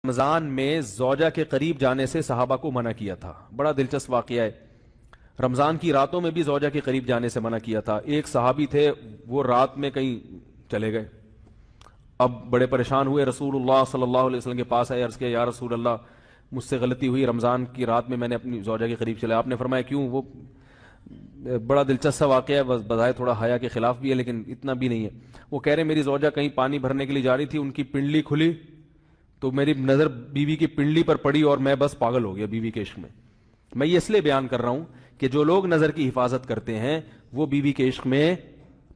رمضان میں زوجہ کے قریب جانے سے صحابہ کو منع کیا تھا. بڑا دلچسپ واقعہ ہے. رمضان کی راتوں میں بھی زوجہ کے قریب جانے سے منع کیا تھا. ایک صحابی تھے، وہ رات میں کہیں چلے گئے. اب بڑے پریشان ہوئے، رسول اللہ صلی اللہ علیہ وسلم کے پاس آئے، عرض کیا یا رسول اللہ مجھ سے غلطی ہوئی، رمضان کی رات میں نے اپنی زوجہ کے قریب چلا. آپ نے فرمایا کیوں؟ وہ بڑا دلچسپ سا واقعہ ہے، بظاہر تھوڑا حیا کے خلاف بھی ہے لیکن اتنا بھی نہیں ہے. وہ کہہ رہے میری زوجہ کہیں پانی بھرنے کے لیے جا رہی تھی، ان کی پنڈلی کھلی تو میری نظر بیوی کی پنڈلی پر پڑی اور میں بس پاگل ہو گیا بیوی کے عشق میں. میں یہ اس لیے بیان کر رہا ہوں کہ جو لوگ نظر کی حفاظت کرتے ہیں وہ بیوی کے عشق میں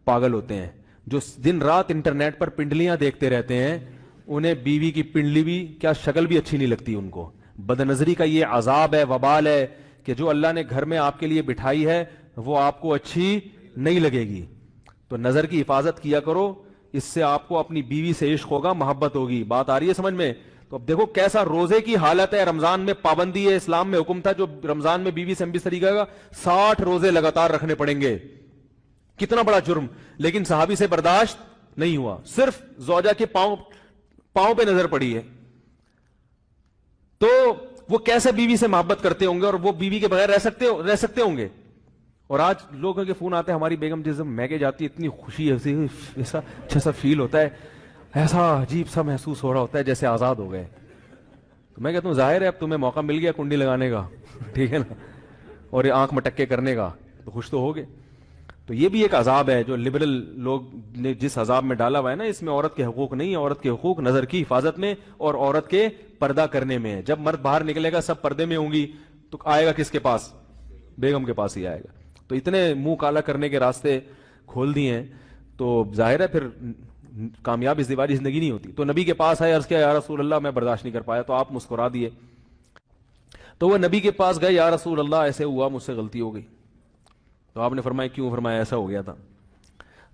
پاگل ہوتے ہیں. جو دن رات انٹرنیٹ پر پنڈلیاں دیکھتے رہتے ہیں انہیں بیوی کی پنڈلی بھی کیا شکل بھی اچھی نہیں لگتی ان کو. بدنظری کا یہ عذاب ہے، وبال ہے کہ جو اللہ نے گھر میں آپ کے لیے بٹھائی ہے وہ آپ کو اچھی نہیں لگے گی. تو نظر کی حفاظت کیا کرو، اس سے آپ کو اپنی بیوی سے عشق ہوگا، محبت ہوگی. بات آ رہی ہے سمجھ میں؟ تو اب دیکھو کیسا روزے کی حالت ہے. رمضان میں پابندی ہے، اسلام میں حکم تھا جو رمضان میں بیوی سے ہم بستری کرے گا 60 روزے لگاتار رکھنے پڑیں گے. کتنا بڑا جرم، لیکن صحابی سے برداشت نہیں ہوا. صرف زوجہ کے پاؤں پہ نظر پڑی ہے تو وہ کیسے بیوی سے محبت کرتے ہوں گے، اور وہ بیوی کے بغیر رہ سکتے ہوں گے. اور آج لوگوں کے فون آتے ہیں ہماری بیگم جس دن میکے جاتی ہے اتنی خوشی ہے، ایسا اچھا سا فیل ہوتا ہے، ایسا عجیب سا محسوس ہو رہا ہوتا ہے جیسے آزاد ہو گئے. تو میں کہتا ہوں ظاہر ہے اب تمہیں موقع مل گیا کنڈی لگانے کا، ٹھیک ہے نا، اور یہ آنکھ مٹکے کرنے کا، تو خوش تو ہوگے. تو یہ بھی ایک عذاب ہے جو لبرل لوگ نے جس عذاب میں ڈالا ہوا ہے نا، اس میں عورت کے حقوق نہیں ہے. عورت کے حقوق نظر کی حفاظت میں اور عورت کے پردہ کرنے میں ہے. جب مرد باہر نکلے گا سب پردے میں ہوں گی تو آئے گا کس کے پاس؟ بیگم کے پاس ہی آئے گا. تو اتنے منہ کالا کرنے کے راستے کھول دیے ہیں تو ظاہر ہے پھر کامیاب ازدواجی زندگی نہیں ہوتی. تو نبی کے پاس آئے، عرض کیا یا رسول اللہ میں برداشت نہیں کر پایا. تو آپ مسکرا دیے. تو وہ نبی کے پاس گئے، یا رسول اللہ ایسے ہوا، مجھ سے غلطی ہو گئی. تو آپ نے فرمایا کیوں؟ فرمایا ایسا ہو گیا تھا.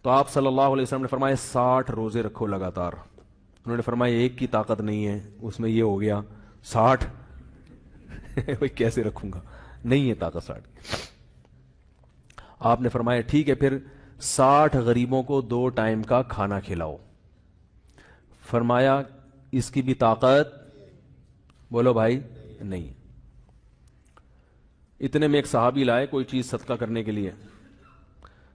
تو آپ صلی اللہ علیہ وسلم نے فرمایا 60 روزے رکھو لگاتار. انہوں نے فرمایا ایک کی طاقت نہیں ہے، اس میں یہ ہو گیا 60 بھائی کیسے رکھوں گا، نہیں ہے طاقت 60. آپ نے فرمایا ٹھیک ہے پھر 60 غریبوں کو 2 ٹائم کا کھانا کھلاؤ. فرمایا اس کی بھی طاقت، بولو بھائی، نہیں. اتنے میں ایک صحابی لائے کوئی چیز صدقہ کرنے کے لیے.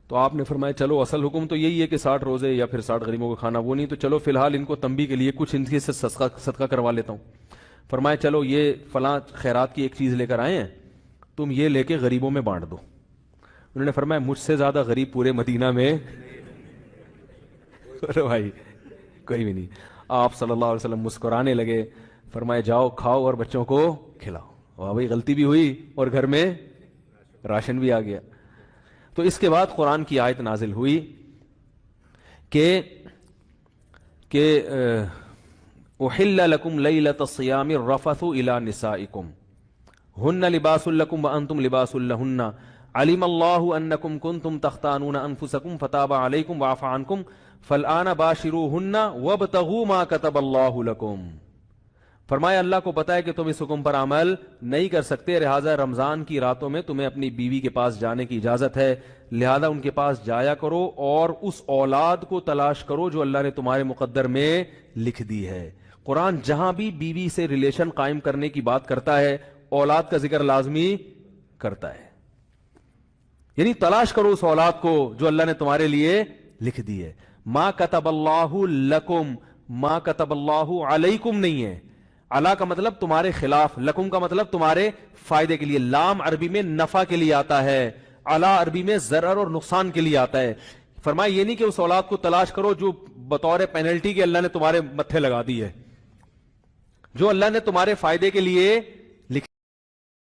تو آپ نے فرمایا چلو اصل حکم تو یہی ہے کہ 60 روزے یا پھر 60 غریبوں کو کھانا، وہ نہیں تو چلو فی الحال ان کو تنبیہ کے لیے کچھ ان سے صدقہ کروا لیتا ہوں. فرمایا چلو یہ فلاں خیرات کی ایک چیز لے کر آئے ہیں، تم یہ لے کے غریبوں میں بانٹ دو. انہوں نے فرمایا مجھ سے زیادہ غریب پورے مدینہ میں بھائی کوئی بھی نہیں. آپ صلی اللہ علیہ وسلم مسکرانے لگے، فرمایا جاؤ کھاؤ اور بچوں کو کھلاؤ. واہ بھائی غلطی بھی ہوئی اور گھر میں راشن بھی آ گیا. تو اس کے بعد قرآن کی آیت نازل ہوئی کہ احل لکم لیلۃ الصیام الرفث الی نسائکم ہن لباس لکم وانتم لباس لہن علم اللہ انکم کنتم تختانون انفسکم فتاب علیکم وعفى عنکم فالآن باشروہن وابتغوا ما کتب اللہ لکم. فرمایا اللہ کو پتا ہے کہ تم اس حکم پر عمل نہیں کر سکتے، لہذا رمضان کی راتوں میں تمہیں اپنی بیوی کے پاس جانے کی اجازت ہے، لہذا ان کے پاس جایا کرو اور اس اولاد کو تلاش کرو جو اللہ نے تمہارے مقدر میں لکھ دی ہے. قرآن جہاں بھی بیوی سے ریلیشن قائم کرنے کی بات کرتا ہے اولاد کا ذکر لازمی کرتا ہے. یعنی تلاش کرو اس اولاد کو جو اللہ نے تمہارے لیے لکھ دی ہے. ما کتب اللہ لکم، ما کتب اللہ علیکم نہیں ہے. علا کا مطلب تمہارے خلاف، لکم کا مطلب تمہارے فائدے کے لیے. لام عربی میں نفع کے لیے آتا ہے، علا عربی میں ضرر اور نقصان کے لیے آتا ہے. فرمایا یہ نہیں کہ اس اولاد کو تلاش کرو جو بطور پینلٹی کے اللہ نے تمہارے متھے لگا دی ہے، جو اللہ نے تمہارے فائدے کے لیے